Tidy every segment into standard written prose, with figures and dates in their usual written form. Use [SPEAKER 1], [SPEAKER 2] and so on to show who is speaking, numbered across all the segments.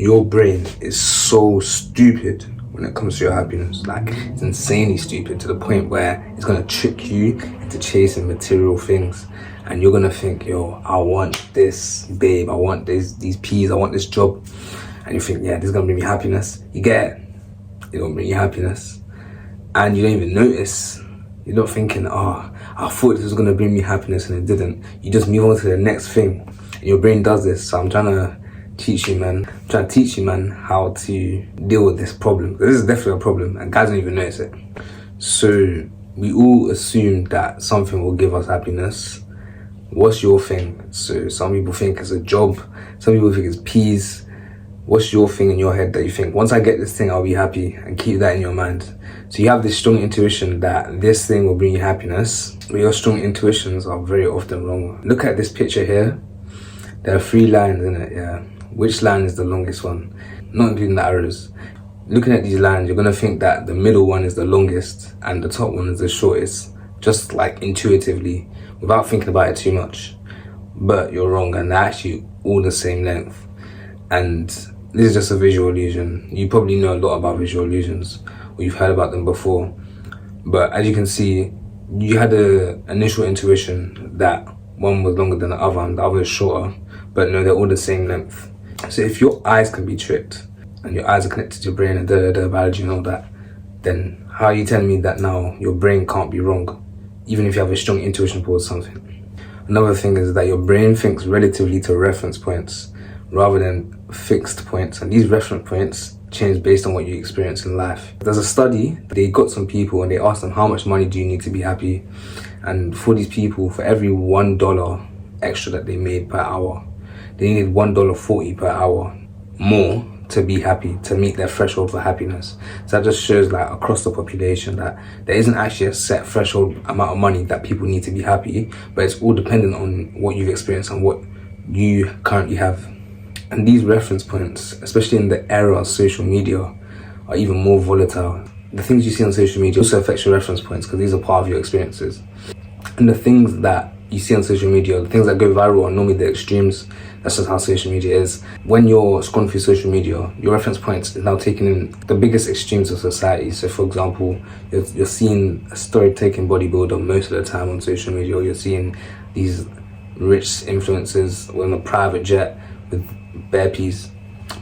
[SPEAKER 1] Your brain is so stupid when it comes to your happiness. Like, it's insanely stupid to the point where it's gonna trick you into chasing material things. And you're gonna think, yo, I want this babe, I want these peas, I want this job. And you think, yeah, this is gonna bring me happiness. You get it, it's gonna bring you happiness. And you don't even notice. You're not thinking, oh, I thought this was gonna bring me happiness and it didn't. You just move on to the next thing. And your brain does this. So I'm trying to teach you, man, how to deal with this problem. This is definitely a problem and guys don't even notice it. So we all assume that something will give us happiness. What's your thing? So some people think it's a job, some people think it's peas. What's your thing in your head that you think, once I get this thing, I'll be happy, and keep that in your mind. So you have this strong intuition that this thing will bring you happiness, but your strong intuitions are very often wrong. Look at this picture here. There are 3 lines in it, yeah. Which line is the longest one? Not including the arrows. Looking at these lines, you're gonna think that the middle one is the longest and the top one is the shortest, just like intuitively, without thinking about it too much. But you're wrong, and they're actually all the same length. And this is just a visual illusion. You probably know a lot about visual illusions, or you've heard about them before. But as you can see, you had an initial intuition that one was longer than the other and the other is shorter, but no, they're all the same length. So if your eyes can be tricked, and your eyes are connected to your brain and the biology and all that, then how are you telling me that now your brain can't be wrong, even if you have a strong intuition towards something? Another thing is that your brain thinks relatively to reference points rather than fixed points, and these reference points change based on what you experience in life. There's a study, they got some people and they asked them, how much money do you need to be happy? And for these people, for every $1 extra that they made per hour, they needed $1.40 per hour more to be happy, to meet their threshold for happiness. So that just shows, like, across the population that there isn't actually a set threshold amount of money that people need to be happy, but it's all dependent on what you've experienced and what you currently have. And these reference points, especially in the era of social media, are even more volatile. The things you see on social media also affect your reference points because these are part of your experiences. And the things that you see on social media, the things that go viral are normally the extremes. That's just how social media is. When you're scrolling through social media, your reference points is now taking in the biggest extremes of society. So for example, you're seeing a story-taking bodybuilder most of the time on social media, or you're seeing these rich influencers on a private jet with bare peas.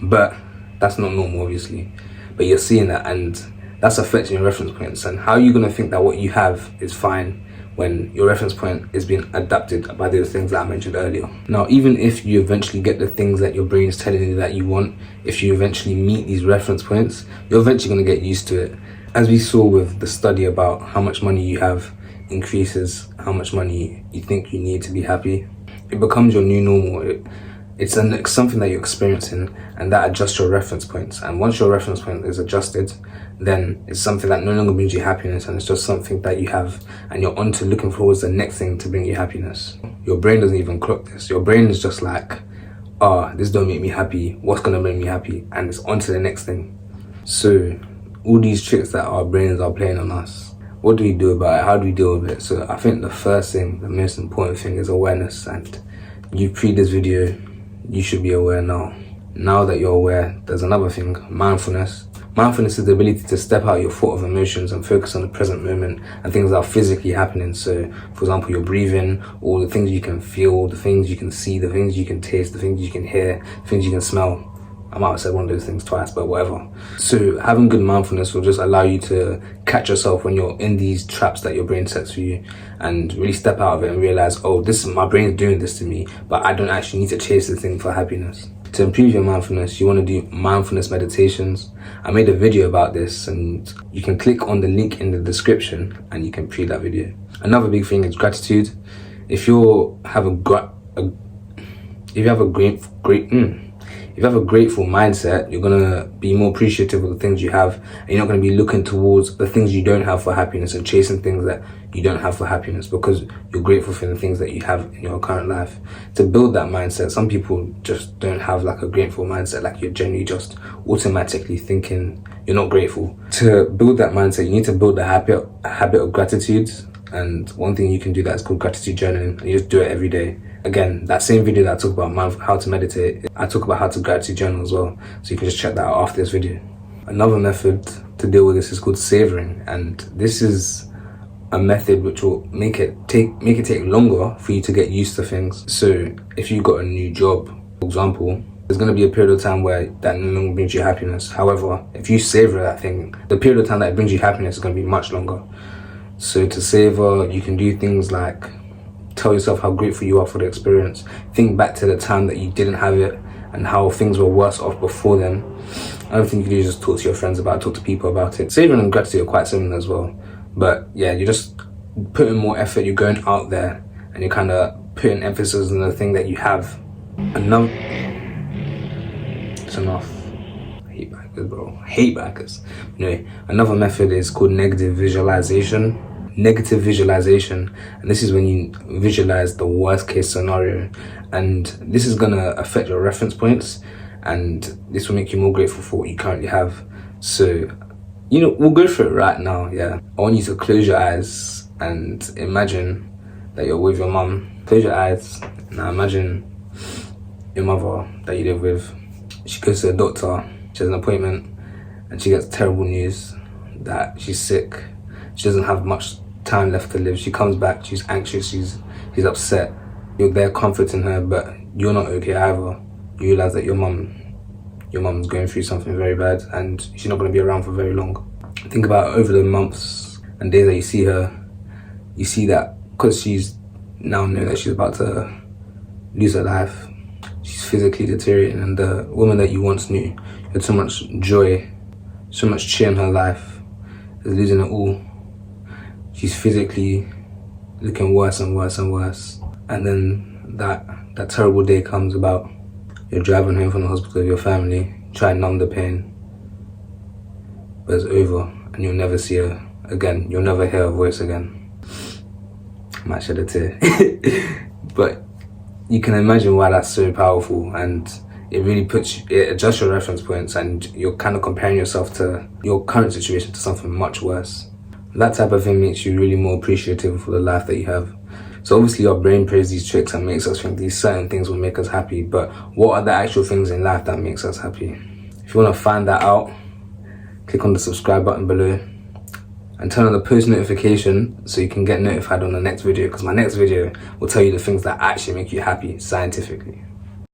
[SPEAKER 1] But that's not normal, obviously. But you're seeing that, and that's affecting your reference points. And how are you gonna think that what you have is fine when your reference point is being adapted by those things that I mentioned earlier? Now, even if you eventually get the things that your brain is telling you that you want, if you eventually meet these reference points, you're eventually gonna get used to it. As we saw with the study about how much money you have increases how much money you think you need to be happy. It becomes your new normal. It's something that you're experiencing, and that adjusts your reference points. And once your reference point is adjusted, then it's something that no longer brings you happiness, and it's just something that you have, and you're on to looking towards the next thing to bring you happiness. Your brain doesn't even clock this. Your brain is just like, this don't make me happy, what's gonna make me happy? And it's on to the next thing. So all these tricks that our brains are playing on us, what do we do about it? How do we deal with it? So I think the first thing, the most important thing, is awareness. And you pre this video, you should be aware now. Now that you're aware, there's another thing, mindfulness. Mindfulness is the ability to step out your thought of emotions and focus on the present moment and things that are physically happening. So, for example, your breathing, all the things you can feel, the things you can see, the things you can taste, the things you can hear, the things you can smell. I might have said one of those things twice, but whatever. So having good mindfulness will just allow you to catch yourself when you're in these traps that your brain sets for you, and really step out of it and realize, oh, this is my brain doing this to me, but I don't actually need to chase this thing for happiness. To improve your mindfulness, you want to do mindfulness meditations. I made a video about this, and you can click on the link in the description and you can pre that video. Another big thing is gratitude. If you have a grateful mindset, you're gonna be more appreciative of the things you have, and you're not gonna be looking towards the things you don't have for happiness and chasing things that you don't have for happiness, because you're grateful for the things that you have in your current life. To build that mindset, some people just don't have like a grateful mindset, like you're generally just automatically thinking you're not grateful. To build that mindset, you need to build a habit of gratitude. And one thing you can do that's called gratitude journaling, and you just do it every day. Again, that same video that I talk about how to meditate, I talk about how to gratitude journal as well. So you can just check that out after this video. Another method to deal with this is called savoring, and this is a method which will make it take longer for you to get used to things. So if you got a new job, for example, there's going to be a period of time where that no longer brings you happiness. However, if you savor that thing, the period of time that brings you happiness is going to be much longer. So to savor, you can do things like tell yourself how grateful you are for the experience. Think back to the time that you didn't have it and how things were worse off before then. Another thing you can do is just talk to your friends about it, talk to people about it. Savoring and gratitude are quite similar as well. But yeah, you're just putting more effort, you're going out there and you're kind of putting emphasis on the thing that you have. It's enough. I hate backers, bro. I hate backers. Anyway, another method is called negative visualization. Negative visualization, and this is when you visualize the worst case scenario, and this is gonna affect your reference points, and this will make you more grateful for what you currently have. So, we'll go through it right now. Yeah, I want you to close your eyes and imagine that you're with your mum. Close your eyes. Now imagine your mother that you live with. She goes to the doctor. She has an appointment, and she gets terrible news that she's sick. She doesn't have much time left to live. She comes back, she's anxious, she's upset. You're there comforting her, but you're not okay either. You realize that your mum's going through something very bad and she's not going to be around for very long. Think about over the months and days that you see her, you see that because she's now known that she's about to lose her life, she's physically deteriorating, and the woman that you once knew had so much joy, so much cheer in her life, is losing it all. She's physically looking worse and worse and worse. And then that terrible day comes about. You're driving home from the hospital with your family, try and numb the pain. But it's over and you'll never see her again. You'll never hear her voice again. I might shed a tear. But you can imagine why that's so powerful, and it really it adjusts your reference points, and you're kind of comparing yourself to your current situation to something much worse. That type of thing makes you really more appreciative for the life that you have. So obviously our brain plays these tricks and makes us think these certain things will make us happy, but what are the actual things in life that makes us happy? If you want to find that out, click on the subscribe button below and turn on the post notification so you can get notified on the next video, because my next video will tell you the things that actually make you happy scientifically.